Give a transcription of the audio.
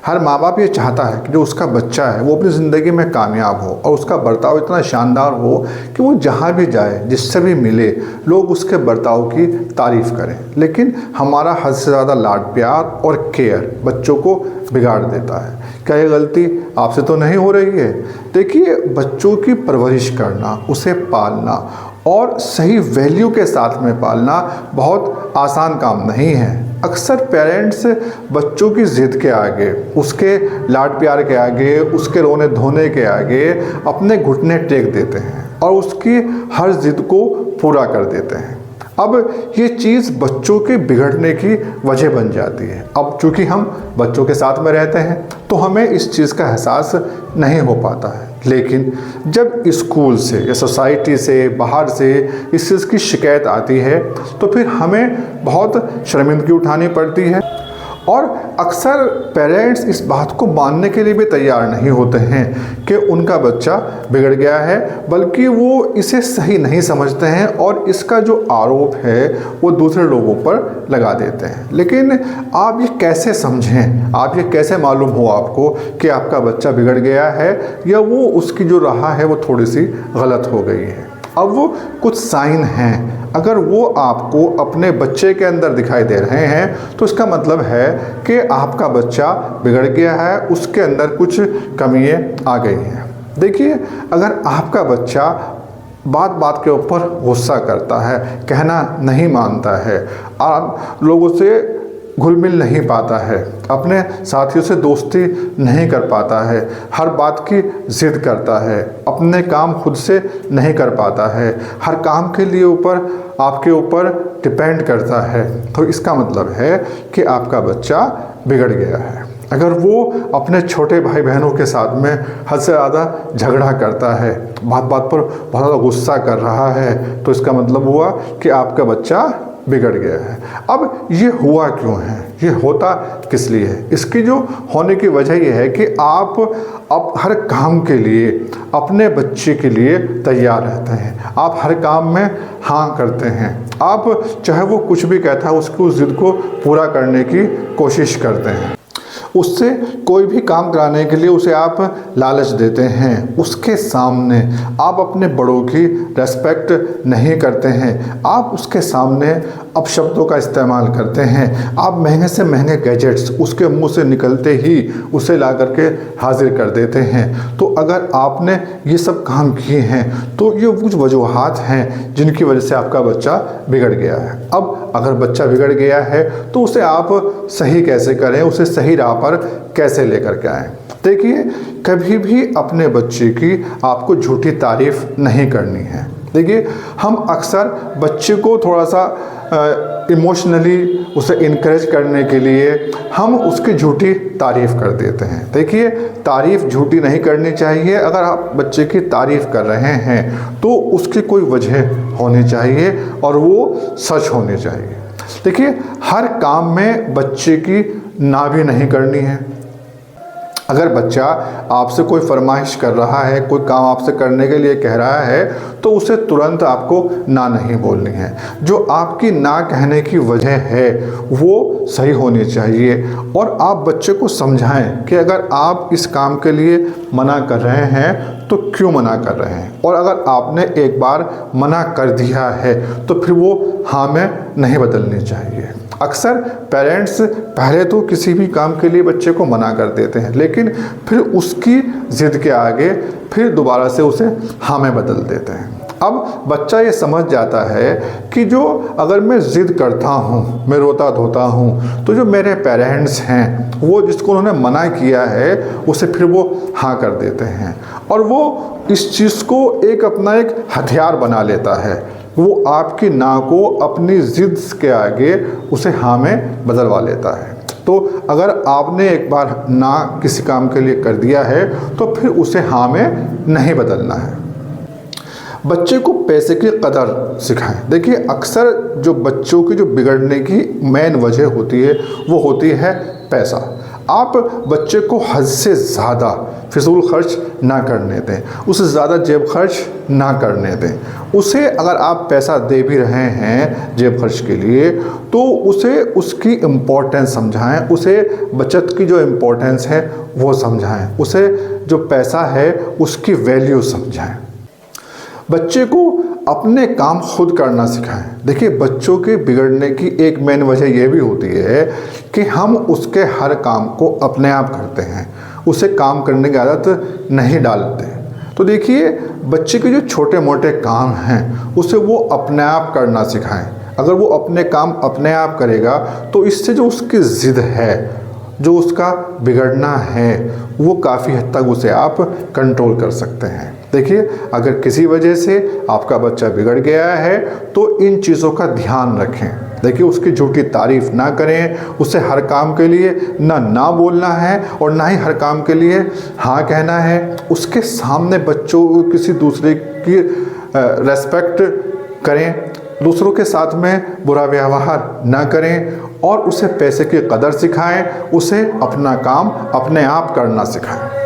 हर माँ बाप ये चाहता है कि जो उसका बच्चा है वो अपनी ज़िंदगी में कामयाब हो और उसका बर्ताव इतना शानदार हो कि वो जहाँ भी जाए, जिससे भी मिले, लोग उसके बर्ताव की तारीफ़ करें। लेकिन हमारा हद से ज़्यादा लाड प्यार और केयर बच्चों को बिगाड़ देता है। क्या ये गलती आपसे तो नहीं हो रही है? देखिए, बच्चों की परवरिश करना, उसे पालना और सही वैल्यू के साथ में पालना बहुत आसान काम नहीं है। अक्सर पेरेंट्स बच्चों की ज़िद के आगे, उसके लाड प्यार के आगे, उसके रोने धोने के आगे अपने घुटने टेक देते हैं और उसकी हर ज़िद को पूरा कर देते हैं। अब ये चीज़ बच्चों के बिगड़ने की वजह बन जाती है। अब चूँकि हम बच्चों के साथ में रहते हैं तो हमें इस चीज़ का एहसास नहीं हो पाता है, लेकिन जब स्कूल से या सोसाइटी से, बाहर से इस चीज़ की शिकायत आती है तो फिर हमें बहुत शर्मिंदगी उठानी पड़ती है। और अक्सर पेरेंट्स इस बात को मानने के लिए भी तैयार नहीं होते हैं कि उनका बच्चा बिगड़ गया है, बल्कि वो इसे सही नहीं समझते हैं और इसका जो आरोप है वो दूसरे लोगों पर लगा देते हैं। लेकिन आप ये कैसे समझें, आप ये कैसे मालूम हो आपको कि आपका बच्चा बिगड़ गया है या वो उसकी जो राह है वो थोड़ी सी गलत हो गई है? अब वो कुछ साइन हैं, अगर वो आपको अपने बच्चे के अंदर दिखाई दे रहे हैं तो इसका मतलब है कि आपका बच्चा बिगड़ गया है, उसके अंदर कुछ कमियां आ गई हैं। देखिए, अगर आपका बच्चा बात बात के ऊपर गुस्सा करता है, कहना नहीं मानता है, आप लोगों से घुल मिल नहीं पाता है, अपने साथियों से दोस्ती नहीं कर पाता है, हर बात की ज़िद करता है, अपने काम खुद से नहीं कर पाता है, हर काम के लिए आपके ऊपर डिपेंड करता है, तो इसका मतलब है कि आपका बच्चा बिगड़ गया है। अगर वो अपने छोटे भाई बहनों के साथ में हद से ज़्यादा झगड़ा करता है, बात बात पर बहुत ज़्यादा गुस्सा कर रहा है, तो इसका मतलब हुआ कि आपका बच्चा बिगड़ गया है। अब ये हुआ क्यों है, ये होता किस लिए है? इसकी जो होने की वजह ये है कि आप अब हर काम के लिए अपने बच्चे के लिए तैयार रहते हैं, आप हर काम में हाँ करते हैं, आप चाहे वो कुछ भी कहता है उसकी उस ज़िद को पूरा करने की कोशिश करते हैं, उससे कोई भी काम कराने के लिए उसे आप लालच देते हैं, उसके सामने आप अपने बड़ों की रेस्पेक्ट नहीं करते हैं, आप उसके सामने अपशब्दों का इस्तेमाल करते हैं, आप महंगे से महंगे गैजेट्स उसके मुंह से निकलते ही उसे ला करके हाजिर कर देते हैं। तो अगर आपने ये सब काम किए हैं तो ये कुछ वजूहात हैं जिनकी वजह से आपका बच्चा बिगड़ गया है। अब अगर बच्चा बिगड़ गया है तो उसे आप सही कैसे करें, उसे सही राह पर कैसे लेकर के आएँ? देखिए, कभी भी अपने बच्चे की आपको झूठी तारीफ़ नहीं करनी है। देखिए, हम अक्सर बच्चे को थोड़ा सा इमोशनली उसे इनकरेज करने के लिए हम उसकी झूठी तारीफ़ कर देते हैं। देखिए, तारीफ़ झूठी नहीं करनी चाहिए। अगर आप बच्चे की तारीफ़ कर रहे हैं तो उसकी कोई वजह होनी चाहिए और वो सच होनी चाहिए। देखिए, हर काम में बच्चे की ना भी नहीं करनी है। अगर बच्चा आपसे कोई फरमाइश कर रहा है, कोई काम आपसे करने के लिए कह रहा है, तो उसे तुरंत आपको ना नहीं बोलनी है। जो आपकी ना कहने की वजह है वो सही होनी चाहिए और आप बच्चे को समझाएं कि अगर आप इस काम के लिए मना कर रहे हैं तो क्यों मना कर रहे हैं, और अगर आपने एक बार मना कर दिया है तो फिर वो हाँ में नहीं बदलनी चाहिए। अक्सर पेरेंट्स पहले तो किसी भी काम के लिए बच्चे को मना कर देते हैं, लेकिन फिर उसकी ज़िद के आगे फिर दोबारा से उसे हाँ में बदल देते हैं। अब बच्चा ये समझ जाता है कि जो अगर मैं ज़िद करता हूँ, मैं रोता धोता हूँ, तो जो मेरे पेरेंट्स हैं वो जिसको उन्होंने मना किया है उसे फिर वो हाँ कर देते हैं और वो इस चीज़ को अपना एक हथियार बना लेता है। वो आपकी ना को अपनी ज़िद के आगे उसे हाँ में बदलवा लेता है। तो अगर आपने एक बार ना किसी काम के लिए कर दिया है तो फिर उसे हाँ में नहीं बदलना है। बच्चे को पैसे की कदर सिखाएं। देखिए, अक्सर जो बच्चों की जो बिगड़ने की मेन वजह होती है वो होती है पैसा। आप बच्चे को हद से ज़्यादा फिजूल खर्च ना करने दें, उसे ज़्यादा जेब खर्च ना करने दें। उसे अगर आप पैसा दे भी रहे हैं जेब खर्च के लिए तो उसे उसकी इम्पोर्टेंस समझाएं, उसे बचत की जो इम्पोर्टेंस है वो समझाएं, उसे जो पैसा है उसकी वैल्यू समझाएं। बच्चे को अपने काम खुद करना सिखाएं। देखिए, बच्चों के बिगड़ने की एक मेन वजह यह भी होती है कि हम उसके हर काम को अपने आप करते हैं, उसे काम करने की आदत नहीं डालते। तो देखिए, बच्चे के जो छोटे मोटे काम हैं उसे वो अपने आप करना सिखाएं। अगर वो अपने काम अपने आप करेगा तो इससे जो उसकी ज़िद है, जो उसका बिगड़ना है, वो काफ़ी हद तक उसे आप कंट्रोल कर सकते हैं। देखिए, अगर किसी वजह से आपका बच्चा बिगड़ गया है तो इन चीज़ों का ध्यान रखें। देखिए, उसकी झूठी तारीफ़ ना करें, उसे हर काम के लिए ना बोलना है और ना ही हर काम के लिए हाँ कहना है। उसके सामने बच्चों किसी दूसरे की रेस्पेक्ट करें, दूसरों के साथ में बुरा व्यवहार ना करें और उसे पैसे की कदर सिखाएं, उसे अपना काम अपने आप करना सिखाएं।